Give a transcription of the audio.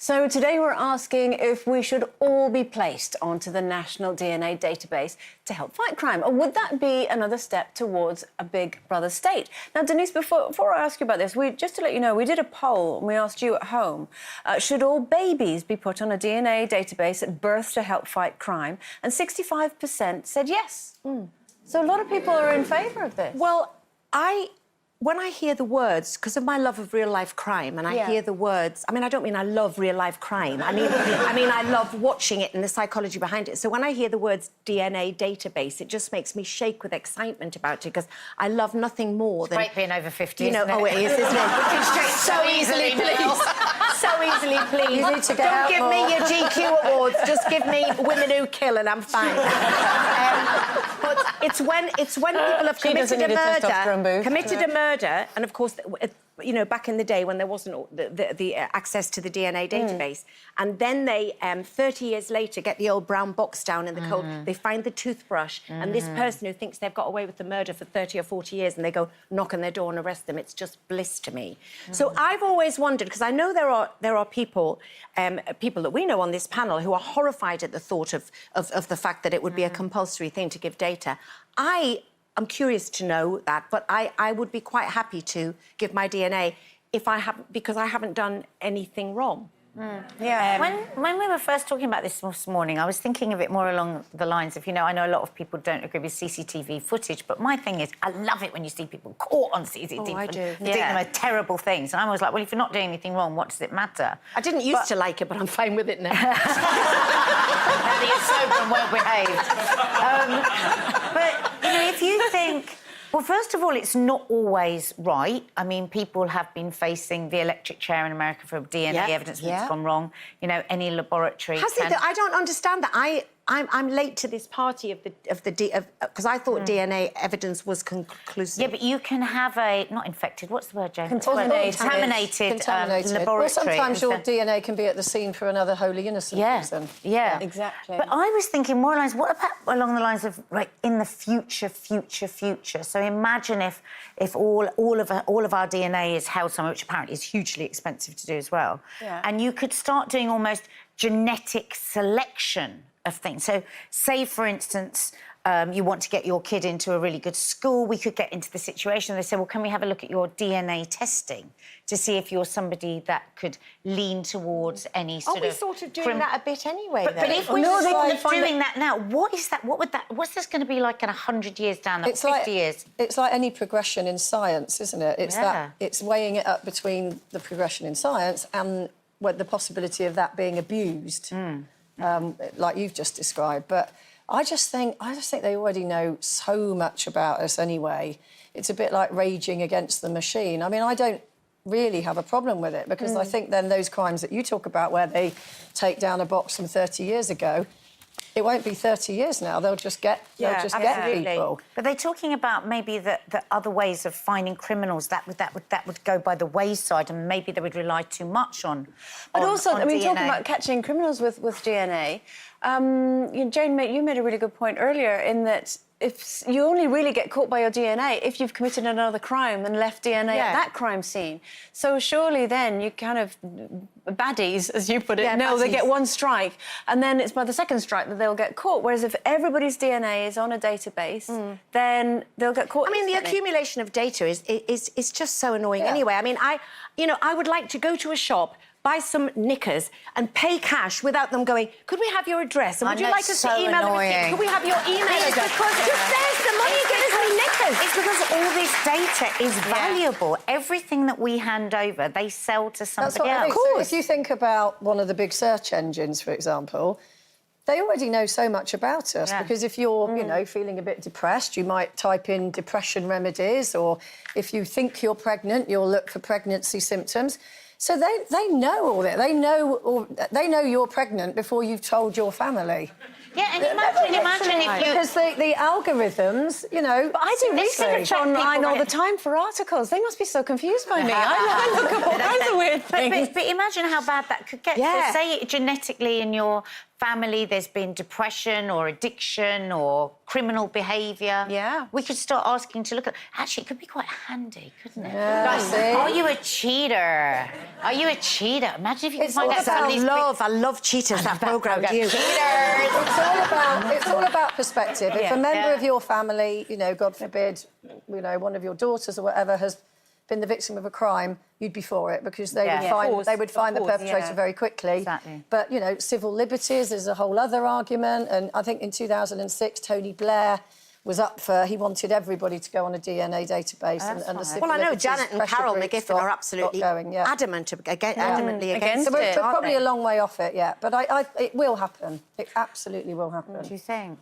So today we're asking if we should all be placed onto the National DNA Database to help fight crime, or would that be another step towards a big brother state? Now, Denise, before I ask you about this, just to let you know, we did a poll and we asked you at home, should all babies be put on a DNA database at birth to help fight crime? And 65% said yes. So a lot of people are in favour of this. Well, when I hear the words, because of my love of real-life crime, and I hear the words... I mean, I don't mean I love real-life crime. I mean, I love watching it and the psychology behind it. So when I hear the words DNA database, it just makes me shake with excitement about it, because I love nothing more than... Great being over 50, you know, isn't it? Oh, it is, isn't it? So easily pleased. So easily pleased. You need to get Don't out give more. me your GQ awards. Just give me women who kill, and I'm fine. But it's when people have committed a murder, and of course, you know, back in the day when there wasn't the access to the DNA database, and then they 30 years later get the old brown box down in the cold, they find the toothbrush, and this person who thinks they've got away with the murder for 30 or 40 years, and they go knock on their door and arrest them. It's just bliss to me. So I've always wondered, because I know there are people that we know on this panel who are horrified at the thought of the fact that it would be a compulsory thing to give data. I'm curious to know that, but I would be quite happy to give my DNA because I haven't done anything wrong. Yeah. When we were first talking about this morning, I was thinking of it more along the lines of, you know, I know a lot of people don't agree with CCTV footage, but my thing is, I love it when you see people caught on CCTV Oh, I do. for doing the most terrible things. And I was like, well, if you're not doing anything wrong, what does it matter? I didn't used to like it, but I'm fine with it now. Now that you're sober and well behaved. But, you know, if you think... Well, first of all, it's not always right. I mean, people have been facing the electric chair in America for DNA evidence that's gone wrong. You know, any laboratory I don't understand that. I'm late to this party because I thought DNA evidence was conclusive. Yeah, but you can have not infected. What's the word, Jane? Contaminated laboratory. Well, sometimes your DNA can be at the scene for another wholly innocent reason. Yeah, exactly. But I was thinking more lines. What about along the lines of like in the future? So imagine if all of our DNA is held somewhere, which apparently is hugely expensive to do as well. Yeah. And you could start doing almost genetic selection of things. So, say, for instance, you want to get your kid into a really good school, we could get into the situation, they say, well, can we have a look at your DNA testing to see if you're somebody that could lean towards any sort of... Are we sort of doing that a bit anyway, But if we're doing that now, what's this going to be like in 100 years down, like 50 years? It's like any progression in science, isn't it? It's weighing it up between the progression in science and the possibility of that being abused. Like you've just described. But I just think they already know so much about us anyway. It's a bit like raging against the machine. I mean, I don't really have a problem with it, because I think then those crimes that you talk about where they take down a box from 30 years ago, it won't be 30 years now. They'll just get people. But they're talking about maybe the other ways of finding criminals that would go by the wayside, and maybe they would rely too much on. But also, I mean, DNA. talking about catching criminals with DNA, Jane, you made a really good point earlier in that if you only really get caught by your DNA if you've committed another crime and left DNA at that crime scene. So surely then you kind of baddies, as you put it, they get one strike, and then it's by the second strike that they'll get caught. Whereas if everybody's DNA is on a database, then they'll get caught. I mean, the accumulation of data is just so annoying anyway. I mean, I would like to go to a shop, buy some knickers and pay cash without them going, could we have your address? And would you like us to email it? Could we have your email address? Because just there's the money, gives me knickers. It's because all this data is valuable. Everything that we hand over, they sell to somebody else. Of course. If you think about one of the big search engines, for example, they already know so much about us, because if you're, you know, feeling a bit depressed, you might type in depression remedies, or if you think you're pregnant, you'll look for pregnancy symptoms. So they know all that. They know you're pregnant before you've told your family. Yeah, and imagine if you... Because the algorithms, you know... But I do research online all the time for articles. They must be so confused by me. I look up all kinds of weird things. But imagine how bad that could get. So say genetically in your family there's been depression or addiction or criminal behaviour. Yeah. We could start asking to look at... Actually, it could be quite handy, couldn't it? Yeah, see? Are you a cheater? Are you a cheater? Imagine if you could It's find all out some of about these... I love Cheaters, that programme. Do you? It's all about perspective. If a member of your family, you know, God forbid, you know, one of your daughters or whatever has been the victim of a crime, you'd be for it because they would find the perpetrator very quickly. Exactly. But, you know, civil liberties is a whole other argument. And I think in 2006, Tony Blair was up for... He wanted everybody to go on a DNA database. And the civil Well, I know liberties Janet and pressure Carol groups McGiffin are absolutely adamantly against So it. we're probably a long way off it yet. But it will happen. It absolutely will happen. What do you think?